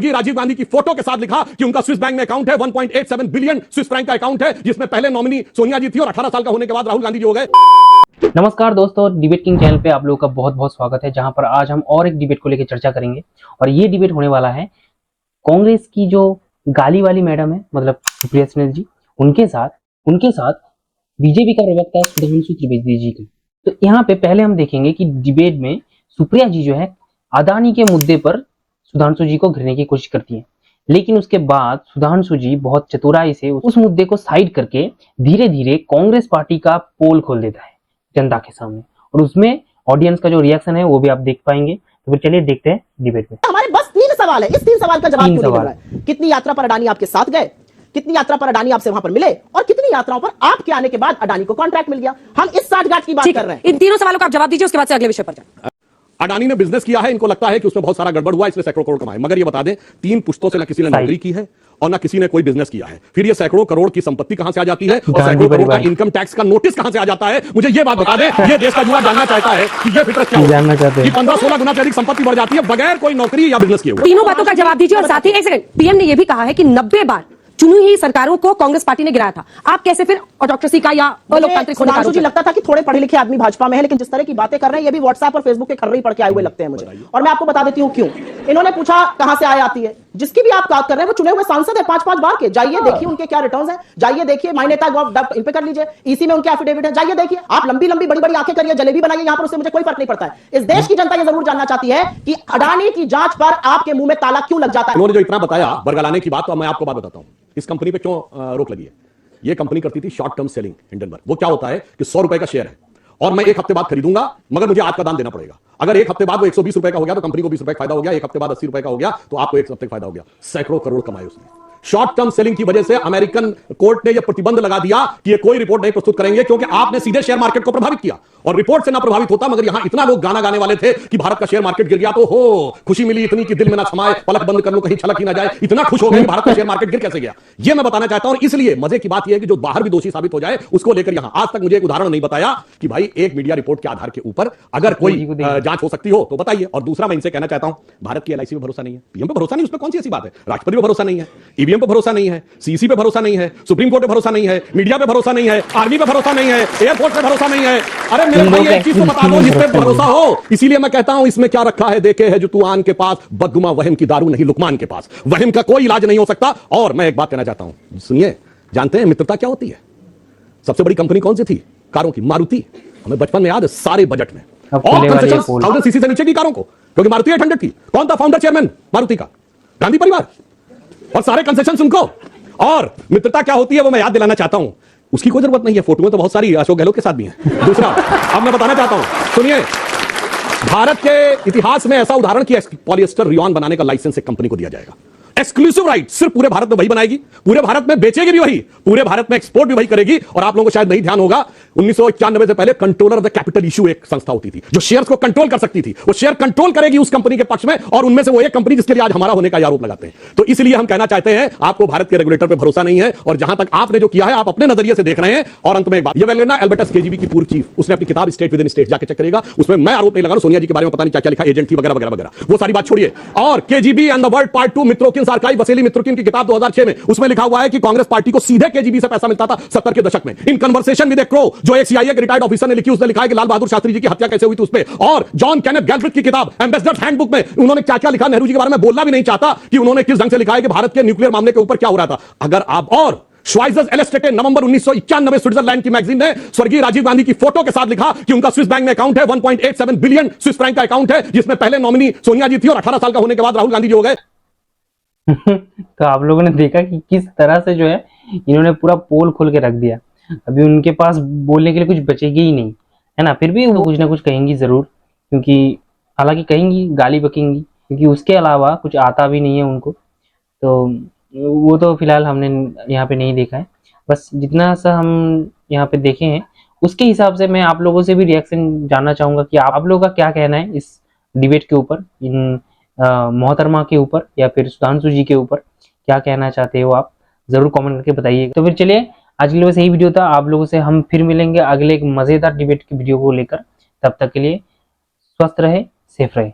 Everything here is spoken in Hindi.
राजीव गांधी की फोटो के साथ लिखा कि उनका स्विस बैंक में अकाउंट है, 1.87 बिलियन स्विस फ्रैंक का अकाउंट है, जिसमें पहले नॉमिनी सोनिया जी थी और 18 साल का होने के बाद राहुल गांधी जी हो गए। नमस्कार दोस्तों, डिबेट किंग चैनल पे आप लोगों का बहुत बहुत स्वागत है, जहां पर आज हम और एक डिबेट को लेकर चर्चा करेंगे। और ये डिबेट होने वाला है कांग्रेस की जो गाली वाली मैडम है, मतलब सुप्रिया सिन्हा जी, उनके साथ बीजेपी का प्रवक्ता सुधांशु त्रिवेदी जी का। तो यहाँ पे पहले हम देखेंगे कि डिबेट में सुप्रिया जी जो है अडानी के मुद्दे पर सुधांशु जी को घेरने की कोशिश करती है, लेकिन उसके बाद सुधांशु जी बहुत चतुराई से उस मुद्दे को साइड करके धीरे धीरे कांग्रेस पार्टी का पोल खोल देता है जनता के सामने, और उसमें ऑडियंस का जो रिएक्शन है वो भी आप देख पाएंगे। तो फिर चलिए देखते हैं डिबेट में। हमारे बस 3 सवाल है, इस 3 सवाल का जवाब क्यों नहीं मिल रहा है? कितनी यात्रा पर अडानी आपके साथ गए, कितनी यात्रा पर अडानी आपसे वहां पर मिले, और कितनी यात्राओं पर आपके आने के बाद अडानी को कॉन्ट्रैक्ट मिल गया? हम इस साठगांठ की बात कर रहे हैं। इन तीनों सवालों का आप जवाब दीजिए, उसके बाद से अगले विषय पर जाएं। अडानी ने बिजनेस किया है, इनको लगता है कि उसमें बहुत सारा गड़बड़ हुआ, इसलिए सैकड़ों करोड़ कमाए। मगर ये बता दें, 3 पुश्तों से ना किसी ने नौकरी की है और ना किसी ने कोई बिजनेस किया है। फिर ये सैकड़ों करोड़ की संपत्ति कहां से आ जाती है और सैकड़ों करोड़ का इनकम टैक्स का नोटिस कहां से आ जाता है? मुझे ये बात बता दें, ये देश का युवा जानना चाहता है कि ये फितरत क्या जानना चाहते हैं कि 15-16 गुना से अधिक संपत्ति बढ़ जाती है बगैर कोई नौकरी या बिजनेस किए हुए। तीनों बातों का जवाब दीजिए। और साथ ही एक सेकंड, पीएम ने यह भी कहा है कि 90 बार चुनी हुई सरकारों को कांग्रेस पार्टी ने गिराया था। आप कैसे फिर ऑटोक्रेसी का या अलोकतांत्रिक होने का? जी लगता था कि थोड़े पढ़े लिखे आदमी भाजपा में है, लेकिन जिस तरह की बातें कर रहे हैं ये भी व्हाट्सएप और फेसबुक के खर्रे ही पढ़ के आए हुए लगते हैं मुझे। और मैं आपको बता देती हूं क्यों। इन्होंने पूछा कहां से आय आती है। जिसकी भी आप बात कर रहे हैं वो चुने हुए सांसद है 5-5 बार के। जाइए देखिए उनके क्या रिटर्न्स हैं, जाइए देखिए माय नेता गॉव इन पे कर लीजिए, ईसी में उनके एफिडेविट है, जाइए देखिए। आप लंबी लंबी बड़ी बड़ी आंखें करिए, जलेबी बनाइए, यहां पर उससे मुझे कोई फर्क नहीं पड़ता है। इस देश की जनता ये जरूर जानना चाहती है कि अडानी की जांच पर आपके मुंह में ताला क्यों लग जाता है। उन्होंने जो इतना बताया बरगलाने की बात, तो मैं आपको बात बताता हूं इस कंपनी पे क्यों रोक लगी है। ये कंपनी करती थी शॉर्ट टर्म सेलिंग हिंडनबर्ग। वो क्या होता है कि 100 रुपए का शेयर है और मैं 1 हफ्ते बाद खरीदूंगा, मगर मुझे आज का दाम देना पड़ेगा। अगर 1 हफ्ते बाद वो 120 रुपए का हो गया तो कंपनी को 20 रुपए का फायदा हो गया। 1 हफ्ते बाद 80 रुपए का हो गया तो आपको 1 हफ्ते का फायदा हो गया। सैकड़ों करोड़ कमाए उसने। शॉर्ट टर्म सेलिंग की वजह से अमेरिकन कोर्ट ने यह प्रतिबंध लगा दिया कि ये कोई रिपोर्ट नहीं प्रस्तुत करेंगे, क्योंकि आपने सीधे शेयर मार्केट को प्रभावित किया। और रिपोर्ट से ना प्रभावित होता, मगर यहां इतना लोग गाना गाने वाले थे कि भारत का शेयर मार्केट गिर गया तो हो खुशी मिली इतनी कि दिल में ना समाए, पलक बंद कर लो कहीं छलक ही ना जाए, इतना खुश हो गए कि भारत का शेयर मार्केट गिर कैसे गया। यह मैं बताना चाहता हूं। और इसलिए मजे की बात यह है कि जो बाहर भी दोषी साबित हो जाए उसको लेकर यहां आज तक मुझे एक उदाहरण नहीं बताया कि भाई एक मीडिया रिपोर्ट के आधार के ऊपर अगर कोई जांच हो सकती हो तो बताइए। और दूसरा मैं इनसे कहना चाहता हूं, भारत की एलआईसी पे भरोसा नहीं है, पीएम पे भरोसा नहीं, उसमें कौन सी ऐसी बात है? राष्ट्रपति पे भरोसा नहीं है, ईवीएम पे भरोसा नहीं है, सीसी पे भरोसा नहीं है, सुप्रीम कोर्ट पे भरोसा नहीं है, मीडिया पे भरोसा नहीं है, आर्मी पे भरोसा नहीं है, एयरफोर्स पे भरोसा नहीं है। अरे मेरे भाई एक चीज तो बता दो जिस पे भरोसा हो। इसीलिए मैं कहता हूं इसमें क्या रखा है देखे है जो तू आन के पास, बदगुमा वहम की दारू नहीं लुकमान के पास। वहम का कोई इलाज नहीं हो सकता। और मैं एक बात कहना चाहता हूं, सुनिए, जानते हैं मित्रता क्या होती है? सबसे बड़ी कंपनी कौन सी थी कारों की? मारुति। हमें बचपन में याद है सारे बजट में और कंसेशन 1000 सीसी से नीचे की कारों को, क्योंकि मारुति 800 थी। कौन था फाउंडर चेयरमैन मारुति का? गांधी परिवार। और सारे कंसेशन उनको। और मित्रता क्या होती है वो मैं याद दिलाना चाहता हूं। उसकी कोई जरूरत नहीं है, फोटो में तो बहुत सारी अशोक गहलोत के साथ भी है। दूसरा अब मैं बताना चाहता हूं, सुनिए, भारत के इतिहास में ऐसा उदाहरण कि पॉलिएस्टर रियॉन बनाने का लाइसेंस एक कंपनी को दिया जाएगा, एक्सक्लूसिव राइट, सिर्फ पूरे भारत में वही बनाएगी, पूरे भारत में बेचेगी भी वही, पूरे भारत में एक्सपोर्ट भी वही करेगी। और आप लोगों को शायद नहीं ध्यान होगा, 1991 से पहले controller of the capital issue एक संस्था होती थी जो शेयर्स को कंट्रोल कर सकती थी। वो शेयर कंट्रोल करेगी उस कंपनी के पक्ष में, और उनमें से वो एक कंपनी जिसके लिए आज हमारा होने का आरोप लगाते हैं। तो इसलिए हम कहना चाहते हैं आपको भारत के रेगुलेटर पर भरोसा नहीं है, और जहां तक आपने जो किया है आप अपने नजरिए से देख रहे हैं। और अंत में एक बात ये लेना, अल्बर्टस केजीबी की पूर्व चीफ, उसने अपनी किताब स्टेट विद इन स्टेट जाके चेक करेगा, उसमें मैं आरोप नहीं लगा रहा सोनिया जी के बारे में पता नहीं क्या क्या लिखा, एजेंट थी वगैरह वगैरह वगैरह, वो सारी बात छोड़िए। और KGB and the world part 2 Mitrokhin's archive, Vasili Mitrokhin की किताब 2006 में, उसमें लिखा हुआ है कि कांग्रेस पार्टी को सीधे केजीबी से पैसा मिलता था 70 के दशक में। In conversation with A crow, जो एक सीआईए के रिटायर्ड ऑफिसर ने लिखी, उसने लिखा है कि लाल बहादुर शास्त्री जी की हत्या कैसे हुई थी उस पे। और जॉन केनेथ गैल्फ्रिथ की किताब एम्बेसडर्स हैंडबुक में उन्होंने क्या क्या लिखा, नेहरू जी के बारे में बोलना भी नहीं चाहता कि उन्होंने किस ढंग से लिखा है कि भारत के न्यूक्लियर मामले के ऊपर क्या हो रहा था। अगर आप और श्वाइजर्स एलेस्टेटे नवंबर 1991 में स्विट्जरलैंड की मैगजीन ने स्वर्गीय राजीव गांधी की फोटो के साथ लिखा कि उनका स्विस बैंक में अकाउंट है, 1.87 बिलियन स्विस फ्रैंक का अकाउंट है, जिसमें पहले नॉमिनी सोनिया जी थी और 18 साल का होने के बाद राहुल गांधी जी हो गए। तो आप लोगों ने देखा कि किस तरह से जो है इन्होंने पूरा पोल खोल के रख दिया। अभी उनके पास बोलने के लिए कुछ बचेगी ही नहीं, है ना। फिर भी वो कुछ ना कुछ कहेंगी जरूर, क्योंकि हालांकि कहेंगी, गाली बकेंगी, क्योंकि उसके अलावा कुछ आता भी नहीं है उनको। तो वो तो फिलहाल हमने यहाँ पे नहीं देखा है। बस जितना सा हम यहाँ पे देखे हैं उसके हिसाब से मैं आप लोगों से भी रिएक्शन जानना चाहूंगा कि आप लोगों का क्या कहना है इस डिबेट के ऊपर, इन मोहतरमा के ऊपर या फिर सुधांशु जी के ऊपर क्या कहना चाहते हो आप, जरूर कमेंट करके बताइए। तो फिर चलिए, आज के लिए बस यही वीडियो था। आप लोगों से हम फिर मिलेंगे अगले एक मजेदार डिबेट की वीडियो को लेकर। तब तक के लिए स्वस्थ रहे, सेफ रहे।